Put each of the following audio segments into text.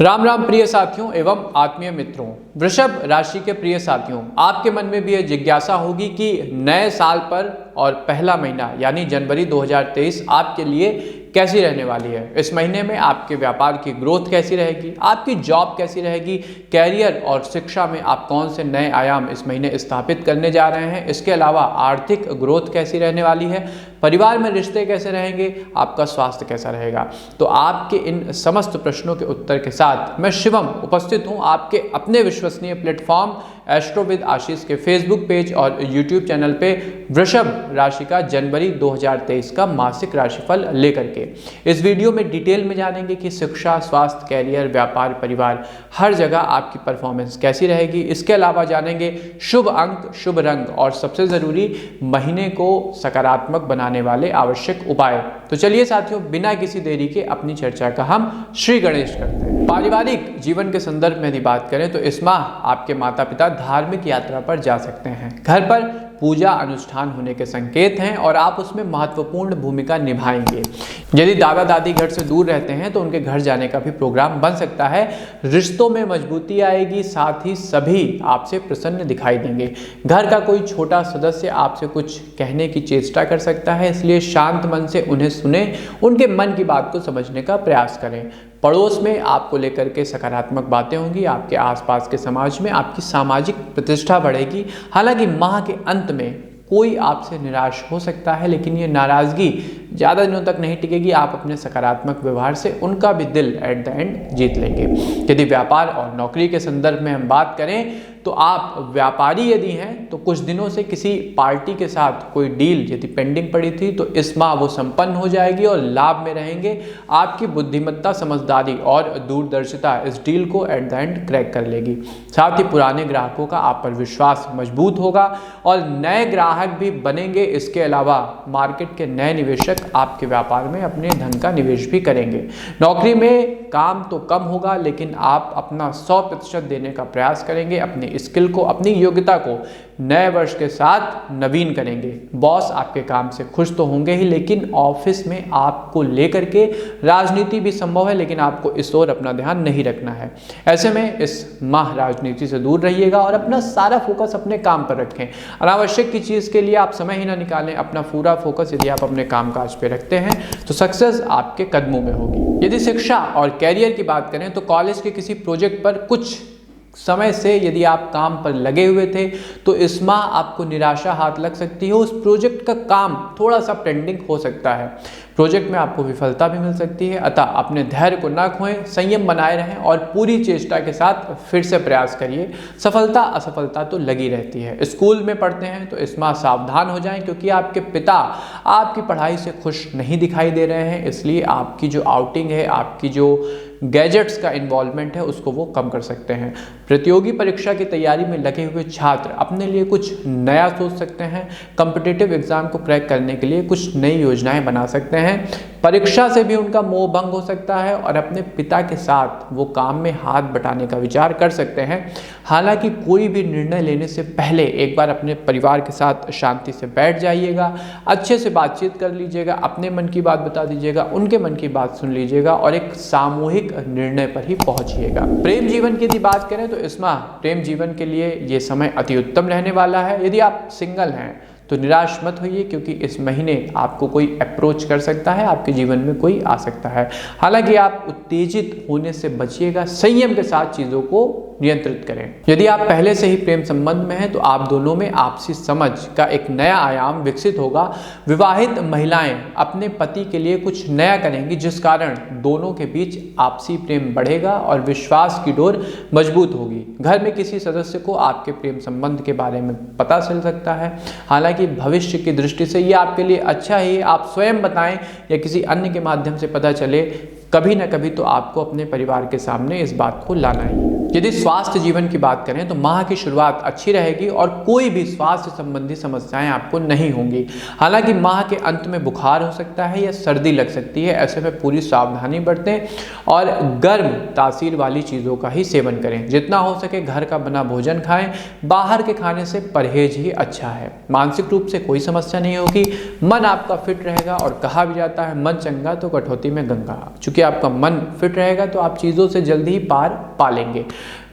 राम राम प्रिय साथियों एवं आत्मीय मित्रों, वृषभ राशि के प्रिय साथियों, आपके मन में भी यह जिज्ञासा होगी कि नए साल पर और पहला महीना यानी जनवरी 2023 आपके लिए कैसी रहने वाली है। इस महीने में आपके व्यापार की ग्रोथ कैसी रहेगी, आपकी जॉब कैसी रहेगी, कैरियर और शिक्षा में आप कौन से नए आयाम इस महीने स्थापित करने जा रहे हैं। इसके अलावा आर्थिक ग्रोथ कैसी रहने वाली है, परिवार में रिश्ते कैसे रहेंगे, आपका स्वास्थ्य कैसा रहेगा। तो आपके इन समस्त प्रश्नों के उत्तर के साथ मैं शिवम उपस्थित हूं आपके अपने विश्वसनीय प्लेटफॉर्म एस्ट्रो विद आशीष के फेसबुक पेज और यूट्यूब चैनल पे वृषभ राशि का जनवरी 2023 का मासिक राशिफल लेकर के। इस वीडियो में डिटेल में जानेंगे कि शिक्षा, स्वास्थ्य, कैरियर, व्यापार, परिवार हर जगह आपकी परफॉर्मेंस कैसी रहेगी। इसके अलावा जानेंगे शुभ अंक, शुभ रंग और सबसे जरूरी महीने को सकारात्मक बनाने वाले आवश्यक उपाय। तो चलिए साथियों, बिना किसी देरी के अपनी चर्चा का हम श्री गणेश करते हैं। पारिवारिक जीवन के संदर्भ में यदि बात करें तो इस माह आपके माता पिता धार्मिक यात्रा पर जा सकते हैं। घर पर पूजा अनुष्ठान होने के संकेत हैं और आप उसमें महत्वपूर्ण भूमिका निभाएंगे। यदि दादा दादी घर से दूर रहते हैं तो उनके घर जाने का भी प्रोग्राम बन सकता है। रिश्तों में मजबूती आएगी, साथ ही सभी आपसे प्रसन्न दिखाई देंगे। घर का कोई छोटा सदस्य आपसे कुछ कहने की चेष्टा कर सकता है, इसलिए शांत मन से उन्हें सुने, उनके मन की बात को समझने का प्रयास करें। पड़ोस में आपको लेकर के सकारात्मक बातें होंगी। आपके आसपास के समाज में आपकी सामाजिक प्रतिष्ठा बढ़ेगी। हालांकि माह के अंत में कोई आपसे निराश हो सकता है, लेकिन ये नाराजगी ज़्यादा दिनों तक नहीं टिकेगी। आप अपने सकारात्मक व्यवहार से उनका भी दिल एट द एंड जीत लेंगे। यदि व्यापार और नौकरी के संदर्भ में हम बात करें तो आप व्यापारी यदि हैं तो कुछ दिनों से किसी पार्टी के साथ कोई डील यदि पेंडिंग पड़ी थी तो इस माह वो संपन्न हो जाएगी और लाभ में रहेंगे। आपकी बुद्धिमत्ता, समझदारी और दूरदर्शिता इस डील को एट द एंड क्रैक कर लेगी। साथ ही पुराने ग्राहकों का आप पर विश्वास मजबूत होगा और नए ग्राहक भी बनेंगे। इसके अलावा मार्केट के नए निवेशक आपके व्यापार में अपने धन का निवेश भी करेंगे। नौकरी में काम तो कम होगा, लेकिन आप अपना 100% देने का प्रयास करेंगे। अपनी स्किल को, अपनी योग्यता को नए वर्ष के साथ नवीन करेंगे। बॉस आपके काम से खुश तो होंगे ही, लेकिन ऑफिस में आपको लेकर के राजनीति भी संभव है, लेकिन आपको इस ओर अपना ध्यान नहीं रखना है। ऐसे में इस माह राजनीति से दूर रहिएगा और अपना सारा फोकस अपने काम पर रखें। अनावश्यक की चीज़ के लिए आप समय ही ना निकालें। अपना पूरा फोकस यदि आप अपने कामकाज पे रखते हैं तो सक्सेस आपके कदमों में होगी। यदि शिक्षा और कैरियर की बात करें तो कॉलेज के किसी प्रोजेक्ट पर कुछ समय से यदि आप काम पर लगे हुए थे तो इस माह आपको निराशा हाथ लग सकती है। उस प्रोजेक्ट का काम थोड़ा सा पेंडिंग हो सकता है। प्रोजेक्ट में आपको विफलता भी मिल सकती है, अतः अपने धैर्य को ना खोएं, संयम बनाए रहें और पूरी चेष्टा के साथ फिर से प्रयास करिए। सफलता असफलता तो लगी रहती है। स्कूल में पढ़ते हैं तो इस माह सावधान हो जाएं, क्योंकि आपके पिता आपकी पढ़ाई से खुश नहीं दिखाई दे रहे हैं। इसलिए आपकी जो आउटिंग है, आपकी जो गैजेट्स का इन्वॉल्वमेंट है, उसको वो कम कर सकते हैं। प्रतियोगी परीक्षा की तैयारी में लगे हुए छात्र अपने लिए कुछ नया सोच सकते हैं। कॉम्पिटिटिव एग्जाम को क्रैक करने के लिए कुछ नई योजनाएं बना सकते हैं। परीक्षा से भी उनका मोह भंग हो सकता है और अपने पिता के साथ वो काम में हाथ बटाने का विचार कर सकते हैं। हालांकि कोई भी निर्णय लेने से पहले एक बार अपने परिवार के साथ शांति से बैठ जाइएगा, अच्छे से बातचीत कर लीजिएगा, अपने मन की बात बता दीजिएगा, उनके मन की बात सुन लीजिएगा और एक सामूहिक निर्णय पर ही पहुंचिएगा। प्रेम जीवन की यदि बात करें तो इस माह प्रेम जीवन के लिए ये समय अति उत्तम रहने वाला है। यदि आप सिंगल हैं तो निराश मत होइए, क्योंकि इस महीने आपको कोई अप्रोच कर सकता है, आपके जीवन में कोई आ सकता है। हालांकि आप उत्तेजित होने से बचिएगा, संयम के साथ चीज़ों को नियंत्रित करें। यदि आप पहले से ही प्रेम संबंध में हैं तो आप दोनों में आपसी समझ का एक नया आयाम विकसित होगा। विवाहित महिलाएं अपने पति के लिए कुछ नया करेंगी, जिस कारण दोनों के बीच आपसी प्रेम बढ़ेगा और विश्वास की डोर मजबूत होगी। घर में किसी सदस्य को आपके प्रेम संबंध के बारे में पता चल सकता है। हालांकि भविष्य की दृष्टि से ये आपके लिए अच्छा ही, आप स्वयं बताएं या किसी अन्य के माध्यम से पता चले, कभी ना कभी तो आपको अपने परिवार के सामने इस बात को लाना ही है। यदि स्वास्थ्य जीवन की बात करें तो माह की शुरुआत अच्छी रहेगी और कोई भी स्वास्थ्य संबंधी समस्याएं आपको नहीं होंगी। हालांकि माह के अंत में बुखार हो सकता है या सर्दी लग सकती है, ऐसे में पूरी सावधानी बरतें और गर्म तासीर वाली चीज़ों का ही सेवन करें। जितना हो सके घर का बना भोजन खाएं, बाहर के खाने से परहेज ही अच्छा है। मानसिक रूप से कोई समस्या नहीं होगी, मन आपका फिट रहेगा और कहा भी जाता है मन चंगा तो कटौती में गंगा। चूंकि आपका मन फिट रहेगा तो आप चीज़ों से जल्दी ही पार पा लेंगे।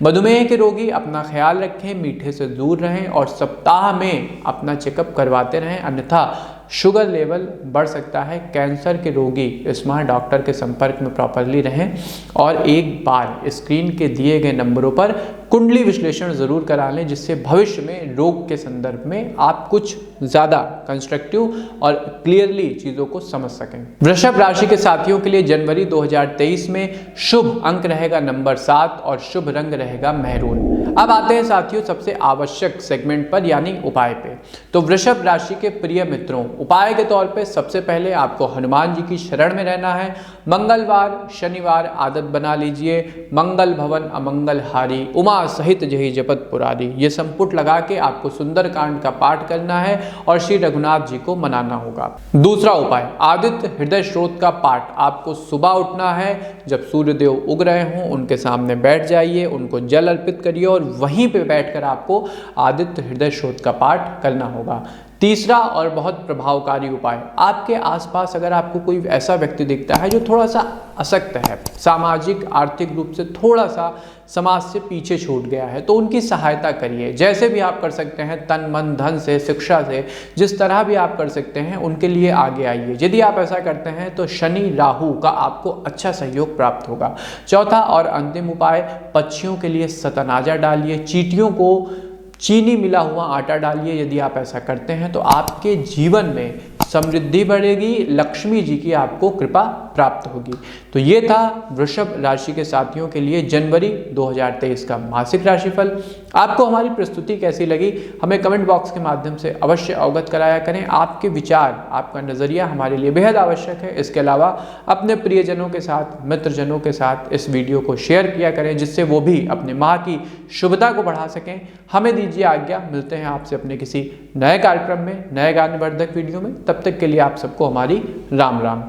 मधुमेह के रोगी अपना ख्याल रखें, मीठे से दूर रहें और सप्ताह में अपना चेकअप करवाते रहें, अन्यथा शुगर लेवल बढ़ सकता है। कैंसर के रोगी स्मार्ट डॉक्टर के संपर्क में प्रॉपरली रहें और एक बार स्क्रीन के दिए गए नंबरों पर कुंडली विश्लेषण जरूर करा लें, जिससे भविष्य में रोग के संदर्भ में आप कुछ ज़्यादा कंस्ट्रक्टिव और क्लियरली चीज़ों को समझ सकें। वृषभ राशि के साथियों के लिए जनवरी 2023 में शुभ अंक रहेगा नंबर 7 और शुभ रंग रहेगा मैरून। अब आते हैं साथियों सबसे आवश्यक सेगमेंट पर, यानी उपाय पे। तो वृषभ राशि के प्रिय मित्रों, उपाय के तौर पे सबसे पहले आपको हनुमान जी की शरण में रहना है। मंगलवार शनिवार आदत बना लीजिए, मंगल भवन अमंगल हारी उमा सहित जही जपत पुरारी, ये संपुट लगा के आपको सुंदरकांड का पाठ करना है और श्री रघुनाथ जी को मनाना होगा। दूसरा उपाय, आदित्य हृदय स्रोत का पाठ आपको सुबह उठना है, जब सूर्यदेव उग रहे हों उनके सामने बैठ जाइए, उनको जल अर्पित करिए और वहीं पे बैठकर आपको आदित्य हृदय स्रोत का पाठ करना होगा। तीसरा और बहुत प्रभावकारी उपाय, आपके आसपास अगर आपको कोई ऐसा व्यक्ति दिखता है जो थोड़ा सा असक्त है, सामाजिक आर्थिक रूप से थोड़ा सा समाज से पीछे छूट गया है, तो उनकी सहायता करिए। जैसे भी आप कर सकते हैं, तन मन धन से, शिक्षा से, जिस तरह भी आप कर सकते हैं उनके लिए आगे आइए। यदि आप ऐसा करते हैं तो शनि राहु का आपको अच्छा सहयोग प्राप्त होगा। चौथा और अंतिम उपाय, पक्षियों के लिए सतनाजा डालिए, चींटियों को चीनी मिला हुआ आटा डालिए। यदि आप ऐसा करते हैं तो आपके जीवन में समृद्धि बढ़ेगी, लक्ष्मी जी की आपको कृपा प्राप्त होगी। तो ये था वृषभ राशि के साथियों के लिए जनवरी 2023 का मासिक राशिफल। आपको हमारी प्रस्तुति कैसी लगी हमें कमेंट बॉक्स के माध्यम से अवश्य अवगत कराया करें। आपके विचार, आपका नज़रिया हमारे लिए बेहद आवश्यक है। इसके अलावा अपने प्रियजनों के साथ, मित्रजनों के साथ इस वीडियो को शेयर किया करें, जिससे वो भी अपने माह की शुभता को बढ़ा सकें। हमें दीजिए आज्ञा, मिलते हैं आपसे अपने किसी नए कार्यक्रम में, नए ज्ञानवर्धक वीडियो में। तब तक के लिए आप सबको हमारी राम राम।